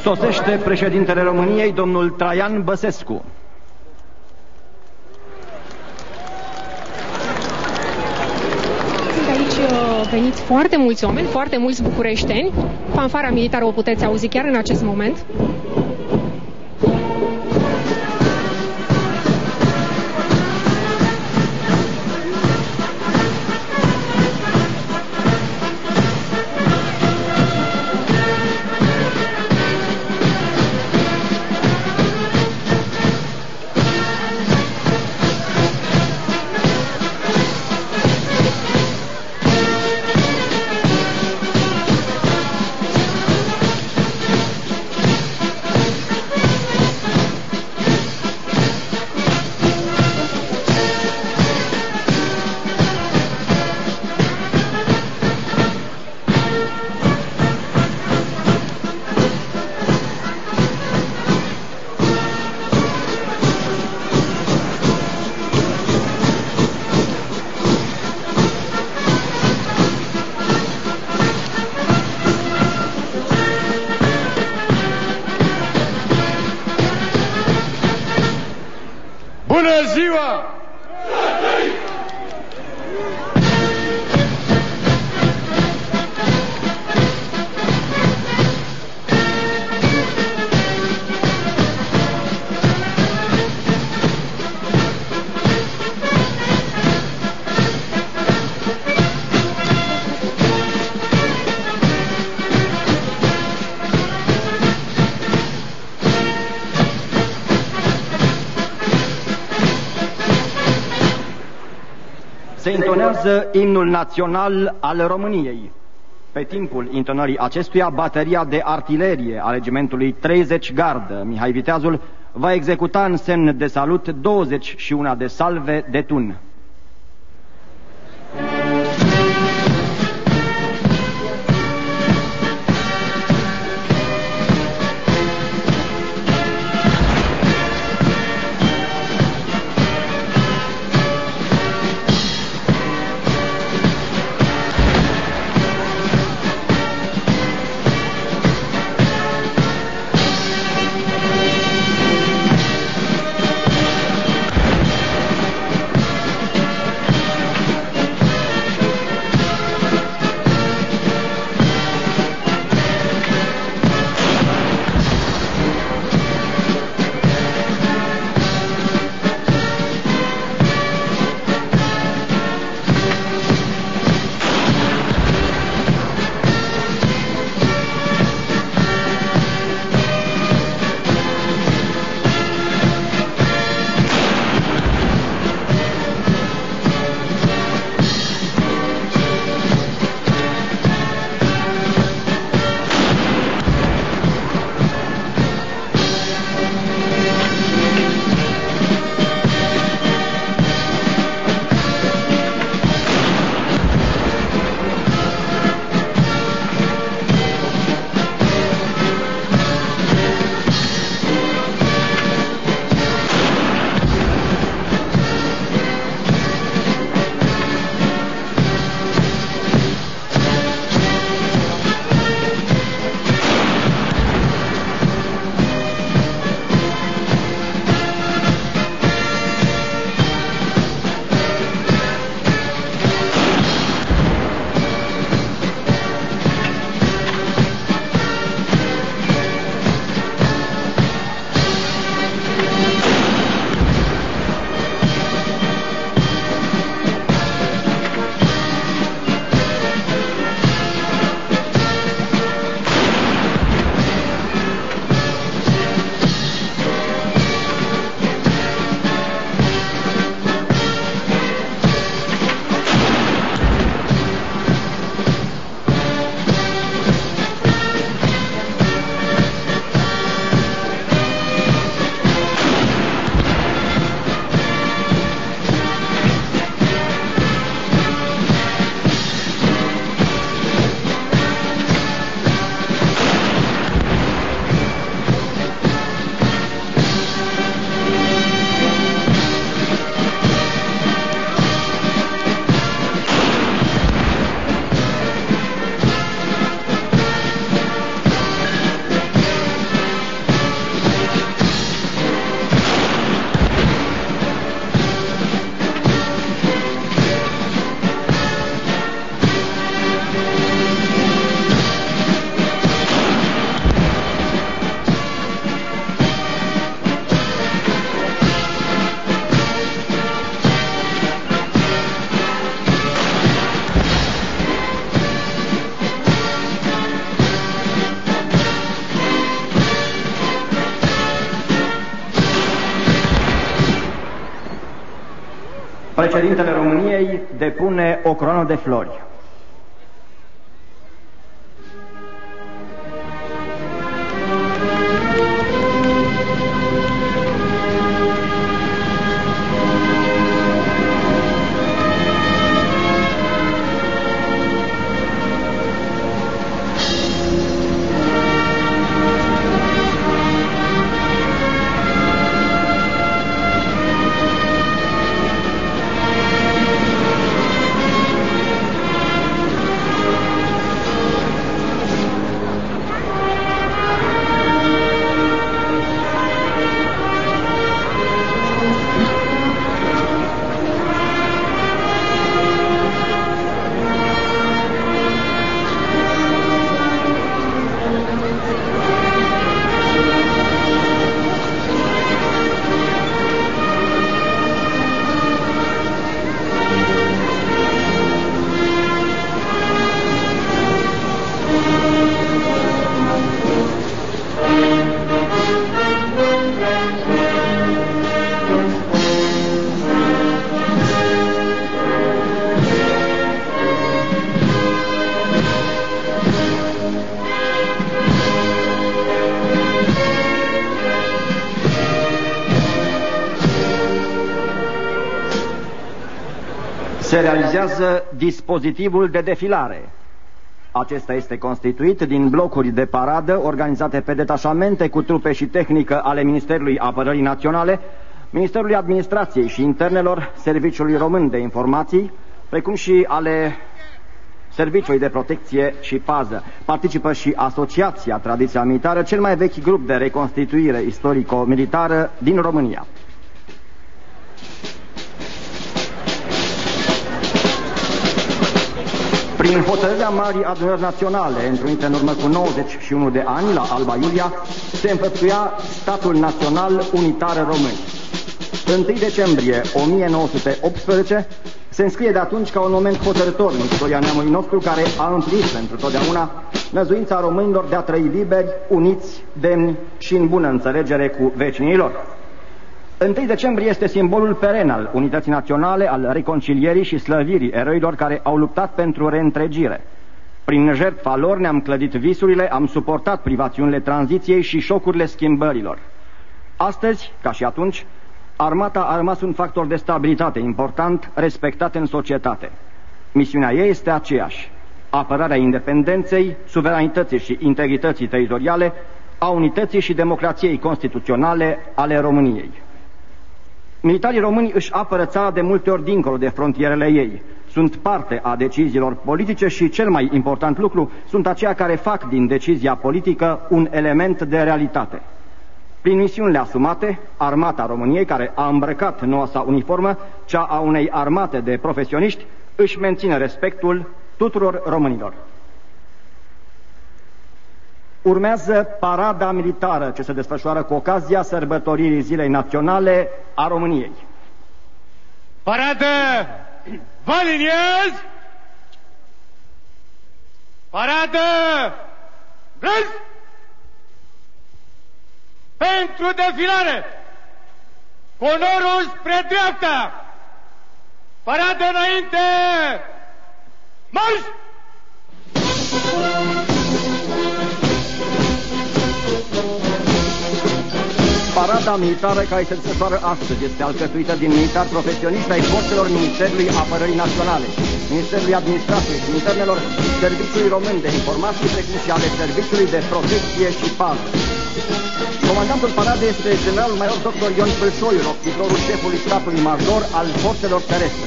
Sosește președintele României, domnul Traian Băsescu. Sunt aici veniți foarte mulți oameni, foarte mulți bucureșteni. Fanfara militară o puteți auzi chiar în acest moment. Bună ziua! Se intonează imnul național al României. Pe timpul intonării acestuia, bateria de artilerie a regimentului 30 Gardă Mihai Viteazul va executa în semn de salut 21 de salve de tun. Președintele României depune o coroană de flori. Se realizează dispozitivul de defilare. Acesta este constituit din blocuri de paradă organizate pe detașamente cu trupe și tehnică ale Ministerului Apărării Naționale, Ministerului Administrației și Internelor, Serviciului Român de Informații, precum și ale Serviciului de Protecție și Pază. Participă și Asociația Tradiția Militară, cel mai vechi grup de reconstituire istorico-militară din România. Prin hotărârea Marii Adunări Naționale, întrunite în urmă cu 91 de ani la Alba Iulia, se înfăptuia Statul Național Unitar Român. 1 decembrie 1918 se înscrie de atunci ca un moment hotărător în istoria neamului nostru, care a împlinit pentru totdeauna năzuința românilor de a trăi liberi, uniți, demni și în bună înțelegere cu vecinii lor. 1 decembrie este simbolul peren al unității naționale, al reconcilierii și slăvirii eroilor care au luptat pentru reîntregire. Prin jertfa lor ne-am clădit visurile, am suportat privațiunile tranziției și șocurile schimbărilor. Astăzi, ca și atunci, armata a rămas un factor de stabilitate important, respectat în societate. Misiunea ei este aceeași: apărarea independenței, suveranității și integrității teritoriale, a unității și democrației constituționale ale României. Militarii români își apără țara de multe ori dincolo de frontierele ei. Sunt parte a deciziilor politice și, cel mai important lucru, sunt aceia care fac din decizia politică un element de realitate. Prin misiunile asumate, Armata României, care a îmbrăcat noua sa uniformă, cea a unei armate de profesioniști, își menține respectul tuturor românilor. Urmează parada militară ce se desfășoară cu ocazia sărbătoririi Zilei Naționale a României. Paradă! Vă liniez! Paradă! Râs! Pentru defilare! Conorul spre dreapta! Paradă înainte! Marș! Parada militară care se desfășoară astăzi este alcătuită din militari profesioniști ai forțelor Ministerului Apărării Naționale, Ministerului Administrației și Internelor, Serviciului Român de Informații, precum și ale Serviciului de Protecție și Pază. Comandantul paradei este generalul major dr. Ion Pâlșoiu, ofițerul șefului statului major al forțelor terestre.